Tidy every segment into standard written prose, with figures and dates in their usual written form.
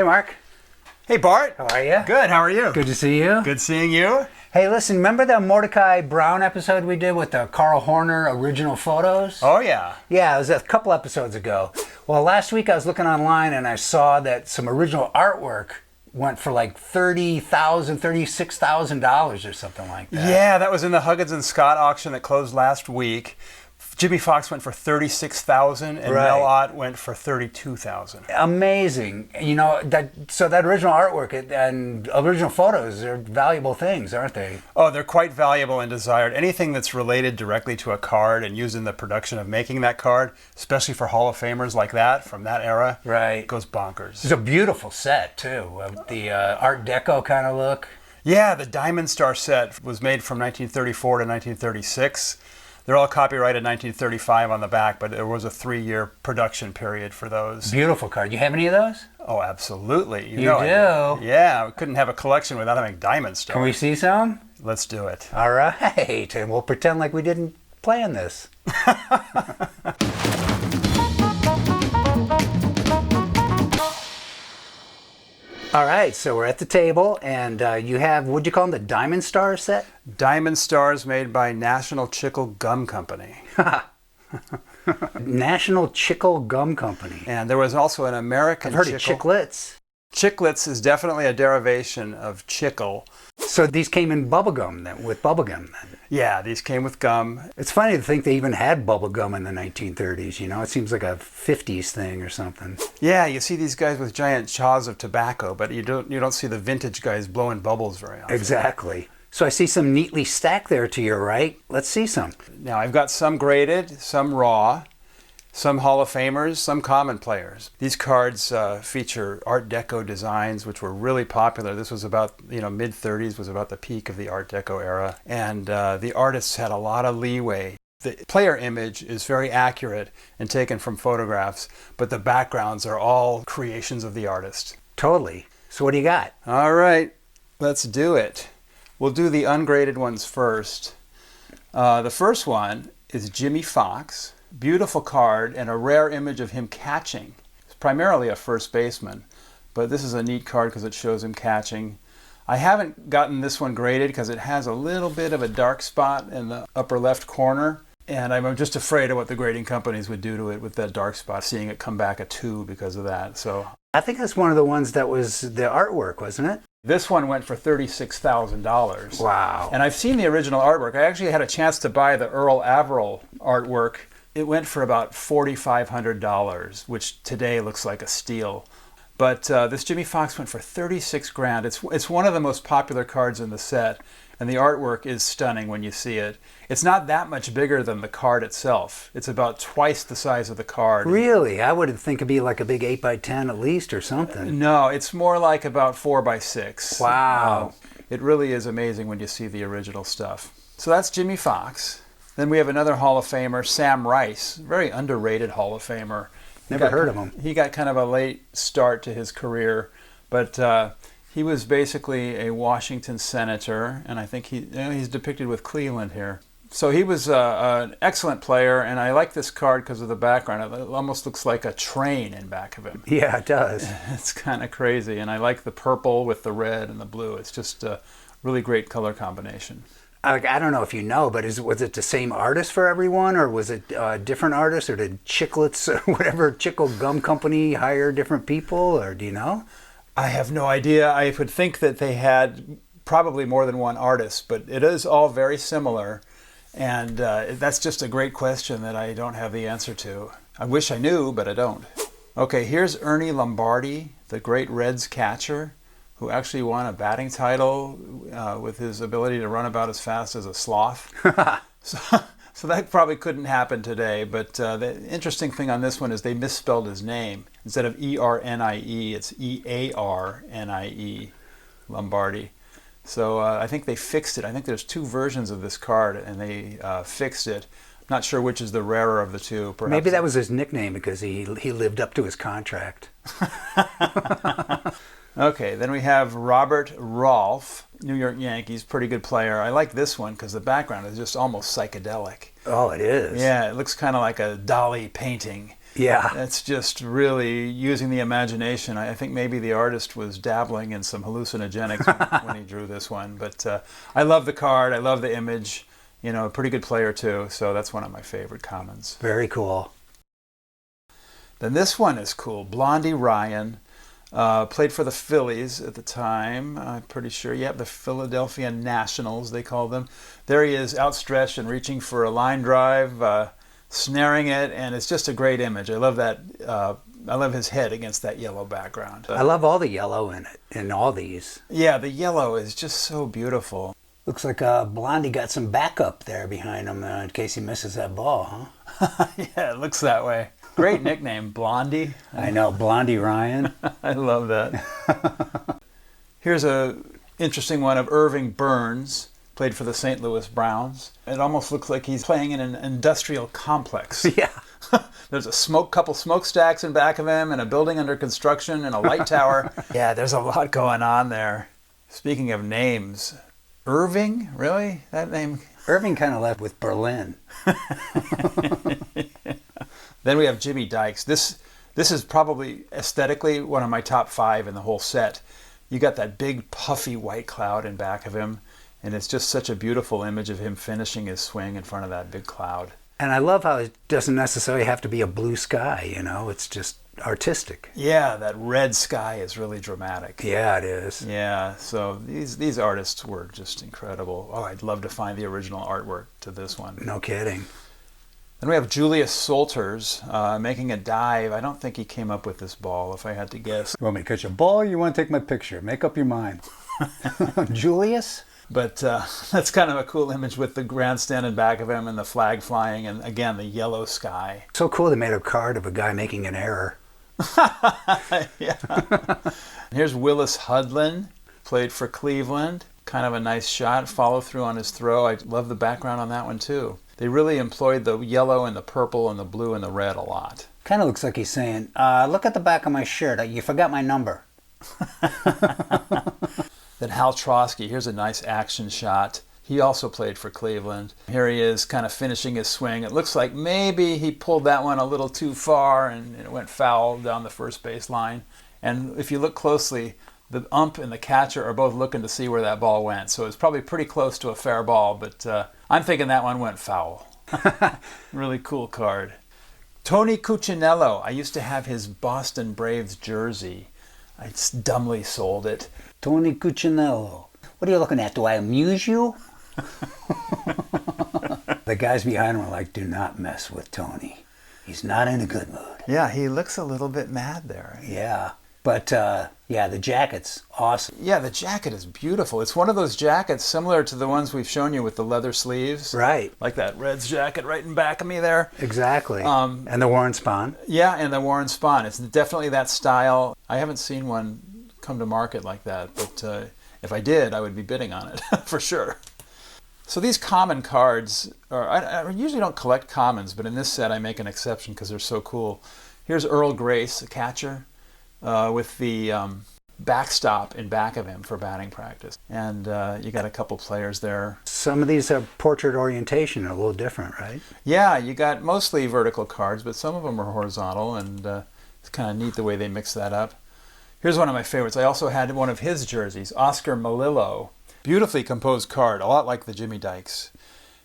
Hey, Mark. Hey, Bart. How are you? Good. How are you? Good to see you. Good seeing you. Hey, listen, remember the Mordecai Brown episode we did with the Carl Horner original photos? Oh, yeah. Yeah, it was a couple episodes ago. Well, last week I was looking online and I saw that some original artwork went for like $30,000, $36,000 or something like that. Yeah, that was in the Huggins and Scott auction that closed last week. Jimmy Fox went for $36,000 and Mel Ott went for $32,000. Amazing. You know, that original artwork and original photos are valuable things, aren't they? Oh, they're quite valuable and desired. Anything that's related directly to a card and used in the production of making that card, especially for Hall of Famers like that from that era, goes bonkers. It's a beautiful set, too. The Art-Deco kind of look. Yeah, the Diamond Star set was made from 1934 to 1936. They're all copyrighted 1935 on the back, but there was a 3-year production period for those. Beautiful card. You have any of those? Oh, absolutely. You do? Yeah, we couldn't have a collection without having Diamond Star. Can we see some? Let's do it. All right, and we'll pretend like we didn't plan this. All right, so we're at the table, and you have, what'd you call them, the Diamond Star set? Diamond Stars made by National Chicle Gum Company. National Chicle Gum Company. And there was also an American I've heard of Chiclets. Chiclets is definitely a derivation of chicle. So these came in bubblegum then, with bubblegum then? Yeah, these came with gum. It's funny to think they even had bubblegum in the 1930s, you know? It seems like a 50s thing or something. Yeah, you see these guys with giant jaws of tobacco, but you don't see the vintage guys blowing bubbles very often. Exactly. So I see some neatly stacked there to your right. Let's see some. Now I've got some graded, some raw, some Hall of Famers, some common players. These cards feature Art-Deco designs, which were really popular. This was about, mid-30s was about the peak of the Art-Deco era. And the artists had a lot of leeway. The player image is very accurate and taken from photographs, but the backgrounds are all creations of the artist. Totally. So what do you got? All right, let's do it. We'll do the ungraded ones first. The first one is Jimmy Fox. Beautiful card and a rare image of him catching. It's primarily a first baseman, but this is a neat card because it shows him catching. I haven't gotten this one graded because it has a little bit of a dark spot in the upper left corner, and I'm just afraid of what the grading companies would do to it with that dark spot, seeing it come back a 2 because of that. So I think that's one of the ones that was the artwork, wasn't it? This one went for $36,000. Wow. And I've seen the original artwork. I actually had a chance to buy the Earl Averill artwork. It went for about $4,500, which today looks like a steal. But this Jimmy Fox went for $36,000. It's one of the most popular cards in the set, and the artwork is stunning when you see it. It's not that much bigger than the card itself. It's about twice the size of the card. Really? I would think it'd be like a big 8x10 at least or something. No, it's more like about 4x6. Wow. It really is amazing when you see the original stuff. So that's Jimmy Fox. Then we have another Hall of Famer, Sam Rice, very underrated Hall of Famer. Never heard of him. He got kind of a late start to his career, but he was basically a Washington senator, and I think he's depicted with Cleveland here. So he was an excellent player, and I like this card because of the background. It almost looks like a train in back of him. Yeah, it does. It's kind of crazy, and I like the purple with the red and the blue. It's just a really great color combination. I don't know if you know, but was it the same artist for everyone, or was it different artists, or did Chiclets, whatever Chicle Gum Company, hire different people, or do you know? I have no idea. I would think that they had probably more than one artist, but it is all very similar, and that's just a great question that I don't have the answer to. I wish I knew, but I don't. Okay, here's Ernie Lombardi, the great Reds catcher, who actually won a batting title with his ability to run about as fast as a sloth. So that probably couldn't happen today, but the interesting thing on this one is they misspelled his name. Instead of E-R-N-I-E, it's E-A-R-N-I-E, Lombardi. So I think they fixed it. I think there's 2 versions of this card, and they fixed it. Not sure which is the rarer of the 2. Perhaps. Maybe that was his nickname because he lived up to his contract. Okay, then we have Robert Rolfe, New York Yankees, pretty good player. I like this one because the background is just almost psychedelic. Oh, it is. Yeah, it looks kind of like a Dali painting. Yeah. It's just really using the imagination. I think maybe the artist was dabbling in some hallucinogenics when he drew this one. But I love the card. I love the image. You know, a pretty good player too. So that's one of my favorite commons. Very cool. Then this one is cool. Blondie Ryan. Played for the Phillies at the time, I'm pretty sure. Yeah, the Philadelphia Nationals, they call them. There he is, outstretched and reaching for a line drive, snaring it, and it's just a great image. I love that. I love his head against that yellow background. I love all the yellow in it, in all these. Yeah, the yellow is just so beautiful. Looks like Blondie got some backup there behind him in case he misses that ball, huh? Yeah, it looks that way. Great nickname, Blondie. I know, Blondie Ryan. I love that. Here's a interesting one of Irving Burns, played for the St. Louis Browns. It almost looks like he's playing in an industrial complex. Yeah. There's a couple smokestacks in back of him, and a building under construction, and a light tower. Yeah, there's a lot going on there. Speaking of names, Irving, really? That name? Irving kind of left with Berlin. Then we have Jimmy Dykes. This is probably aesthetically one of my top 5 in the whole set. You got that big puffy white cloud in back of him, and it's just such a beautiful image of him finishing his swing in front of that big cloud. And I love how it doesn't necessarily have to be a blue sky, you know, it's just artistic. Yeah, that red sky is really dramatic. Yeah, it is. Yeah, so these artists were just incredible. Oh, I'd love to find the original artwork to this one. No kidding. Then we have Julius Solters making a dive. I don't think he came up with this ball, if I had to guess. You want me to catch a ball or you want to take my picture? Make up your mind. Julius? But that's kind of a cool image with the grandstand in back of him and the flag flying and, again, the yellow sky. So cool they made a card of a guy making an error. Yeah. Here's Willis Hudlin, played for Cleveland. Kind of a nice shot, follow through on his throw. I love the background on that one too. They really employed the yellow and the purple and the blue and the red a lot. Kind of looks like he's saying, look at the back of my shirt. You forgot my number. Then Hal Trosky, here's a nice action shot. He also played for Cleveland. Here he is kind of finishing his swing. It looks like maybe he pulled that one a little too far and it went foul down the first base line. And if you look closely, the ump and the catcher are both looking to see where that ball went. So it's probably pretty close to a fair ball, but I'm thinking that one went foul. Really cool card. Tony Cuccinello. I used to have his Boston Braves jersey. I just dumbly sold it. Tony Cuccinello. What are you looking at? Do I amuse you? The guys behind him are like, do not mess with Tony. He's not in a good mood. Yeah, he looks a little bit mad there. Yeah. But, yeah, the jacket's awesome. Yeah, the jacket is beautiful. It's one of those jackets similar to the ones we've shown you with the leather sleeves. Right. Like that Reds jacket right in back of me there. Exactly. And the Warren Spahn. Yeah, and the Warren Spahn. It's definitely that style. I haven't seen one come to market like that, but if I did, I would be bidding on it for sure. So these common cards, I usually don't collect commons, but in this set I make an exception because they're so cool. Here's Earl Grace, a catcher, with the backstop in back of him for batting practice. And you got a couple players there. Some of these are portrait orientation, a little different, right? Yeah, you got mostly vertical cards, but some of them are horizontal, and it's kind of neat the way they mix that up. Here's one of my favorites. I also had one of his jerseys, Oscar Malillo. Beautifully composed card, a lot like the Jimmy Dykes.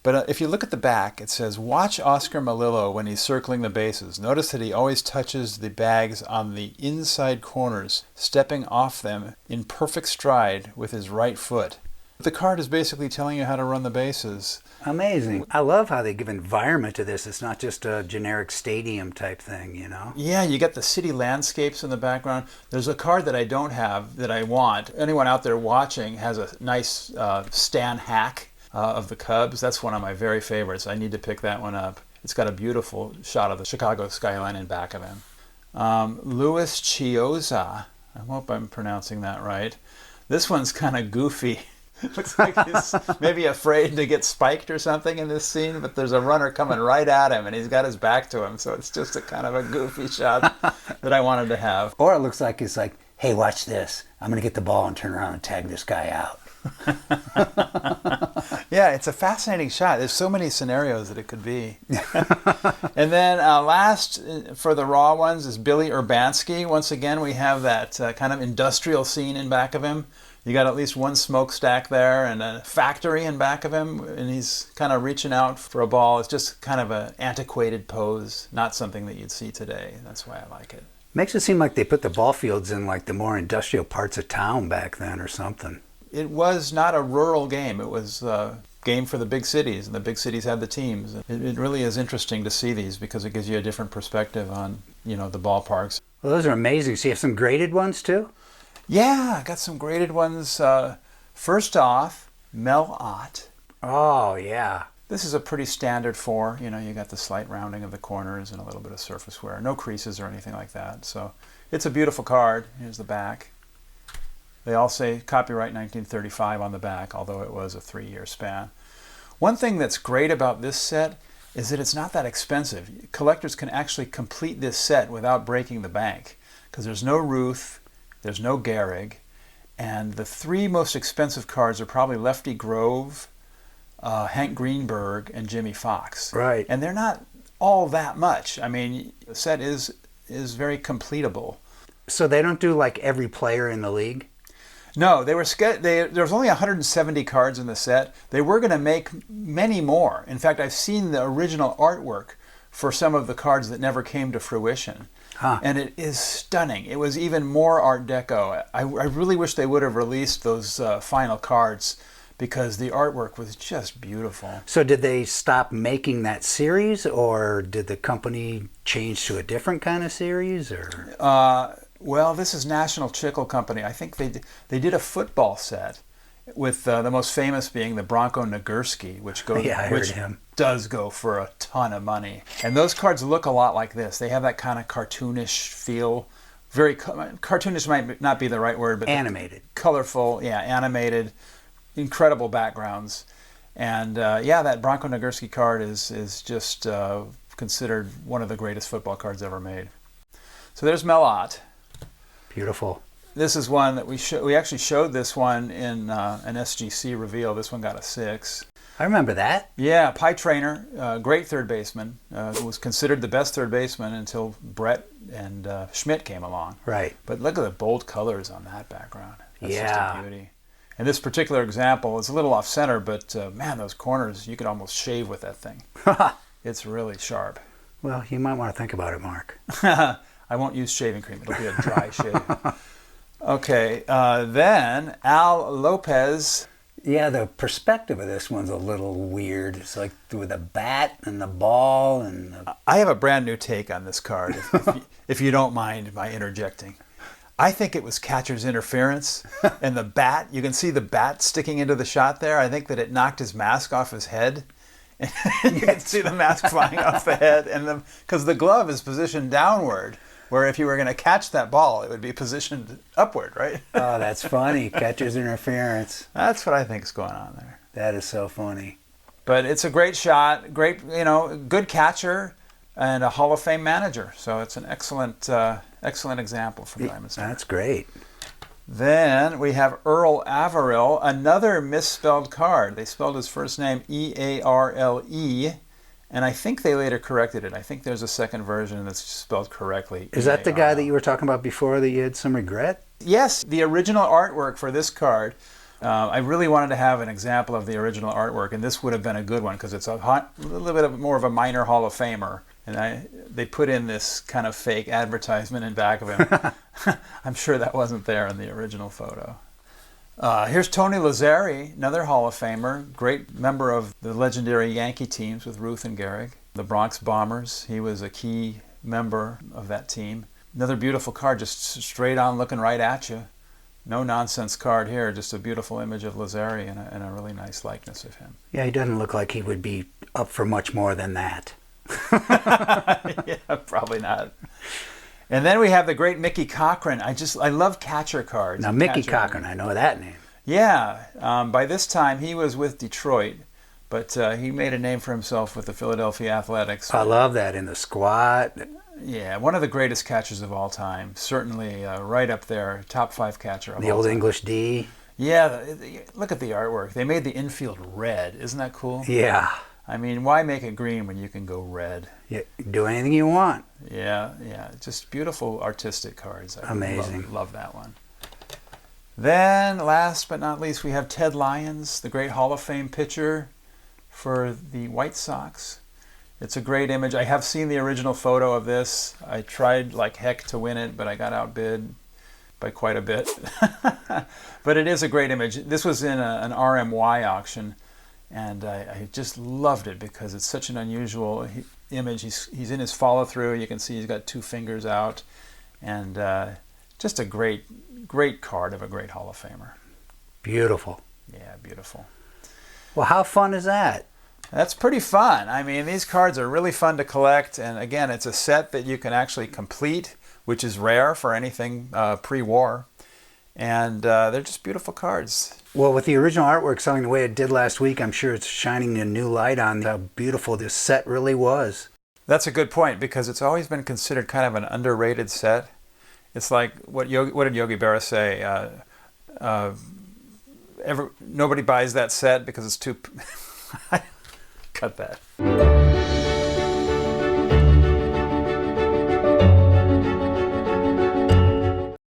But if you look at the back, it says, watch Oscar Malillo when he's circling the bases. Notice that he always touches the bags on the inside corners, stepping off them in perfect stride with his right foot. The card is basically telling you how to run the bases. Amazing. I love how they give environment to this. It's not just a generic stadium type thing, you know? Yeah, you got the city landscapes in the background. There's a card that I don't have that I want. Anyone out there watching has a nice Stan Hack of the Cubs. That's one of my very favorites. I need to pick that one up. It's got a beautiful shot of the Chicago skyline in back of him. Luis Chiozza. I hope I'm pronouncing that right. This one's kind of goofy. Looks like he's maybe afraid to get spiked or something in this scene, but there's a runner coming right at him and he's got his back to him, so it's just a kind of a goofy shot that I wanted to have. Or it looks like it's like, hey, watch this. I'm going to get the ball and turn around and tag this guy out. Yeah, it's a fascinating shot. There's so many scenarios that it could be. And then last for the raw ones is Billy Urbanski. Once again, we have that kind of industrial scene in back of him. You got at least one smokestack there and a factory in back of him, and he's kind of reaching out for a ball. It's just kind of an antiquated pose, not something that you'd see today. That's why I like it. Makes it seem like they put the ball fields in like the more industrial parts of town back then or something. It was not a rural game. It was a game for the big cities, and the big cities had the teams. It really is interesting to see these because it gives you a different perspective on, the ballparks. Well, those are amazing. So you have some graded ones too? Yeah, I got some graded ones. First off, Mel Ott. Oh, yeah. This is a pretty standard 4. You got the slight rounding of the corners and a little bit of surface wear. No creases or anything like that. So it's a beautiful card. Here's the back. They all say copyright 1935 on the back, although it was a 3-year span. One thing that's great about this set is that it's not that expensive. Collectors can actually complete this set without breaking the bank because there's no Ruth, there's no Gehrig, and the 3 most expensive cards are probably Lefty Grove, Hank Greenberg, and Jimmy Fox. Right. And they're not all that much. I mean, the set is very completable. So they don't do like every player in the league? No, there was only 170 cards in the set. They were going to make many more. In fact, I've seen the original artwork for some of the cards that never came to fruition. Huh. And it is stunning. It was even more Art Deco. I really wish they would have released those final cards because the artwork was just beautiful. So did they stop making that series, or did the company change to a different kind of series? Or Well, this is National Chicle Company. I think they did a football set with the most famous being the Bronco Nagurski, which does go for a ton of money. And those cards look a lot like this. They have that kind of cartoonish feel. Very cartoonish might not be the right word, but animated, colorful, animated, incredible backgrounds. And that Bronco Nagurski card is just considered one of the greatest football cards ever made. So there's Mel Ott. Beautiful. This is one that we actually showed this one in an SGC reveal. This one got a 6. I remember that. Yeah, Pie Traynor, great third baseman. Was considered the best third baseman until Brett and Schmidt came along. Right. But look at the bold colors on that background. That's just a beauty. And this particular example is a little off center, but man, those corners, you could almost shave with that thing. It's really sharp. Well, you might want to think about it, Mark. I won't use shaving cream. It'll be a dry shave. Okay, then Al Lopez. Yeah, the perspective of this one's a little weird. It's like with a bat and the ball and... I have a brand new take on this card, if you don't mind my interjecting. I think it was catcher's interference, and the bat, you can see the bat sticking into the shot there. I think that it knocked his mask off his head. And you can see the mask flying off the head, and because the glove is positioned downward, where if you were going to catch that ball, it would be positioned upward, right? Oh, that's funny. Catcher's interference. That's what I think is going on there. That is so funny. But it's a great shot, great, good catcher, and a Hall of Fame manager. So it's an excellent example from Diamond Star. That's great. Then we have Earl Averill, another misspelled card. They spelled his first name E-A-R-L-E, and I think they later corrected it. I think there's a second version that's spelled correctly. Is that the guy that you were talking about before that you had some regret? Yes, the original artwork for this card. I really wanted to have an example of the original artwork, and this would have been a good one because it's a little bit more of a minor Hall of Famer. And they put in this kind of fake advertisement in back of him. I'm sure that wasn't there in the original photo. Here's Tony Lazzari, another Hall of Famer, great member of the legendary Yankee teams with Ruth and Gehrig. The Bronx Bombers, he was a key member of that team. Another beautiful card, just straight on looking right at you. No nonsense card here, just a beautiful image of Lazzari and a really nice likeness of him. Yeah, he doesn't look like he would be up for much more than that. Yeah, probably not. And then we have the great Mickey Cochran. I love catcher cards. Now, Mickey Cochran, I know that name. Yeah. By this time, he was with Detroit, but he made a name for himself with the Philadelphia Athletics. I love that in the squat. Yeah, one of the greatest catchers of all time. Certainly right up there, top 5 catcher of all time. The Old English D. Yeah, look at the artwork. They made the infield red. Isn't that cool? Yeah. I mean, why make it green when you can go red? Yeah, do anything you want. Yeah, yeah. Just beautiful artistic cards. I Amazing. Love that one. Then, last but not least, we have Ted Lyons, the great Hall of Fame pitcher for the White Sox. It's a great image. I have seen the original photo of this. I tried like heck to win it, but I got outbid by quite a bit. But it is a great image. This was in an RMY auction, and I just loved it because it's such an unusual image. He's in his follow-through. You can see he's got 2 fingers out, and just a great card of a great Hall of Famer. Beautiful. Yeah, beautiful. Well, how fun is that? That's pretty fun. I mean, these cards are really fun to collect, and again, it's a set that you can actually complete, which is rare for anything pre-war, and they're just beautiful cards. Well, with the original artwork selling the way it did last week, I'm sure it's shining a new light on how beautiful this set really was. That's a good point, because it's always been considered kind of an underrated set. It's like, what did Yogi Berra say? Nobody buys that set because it's too... Cut that.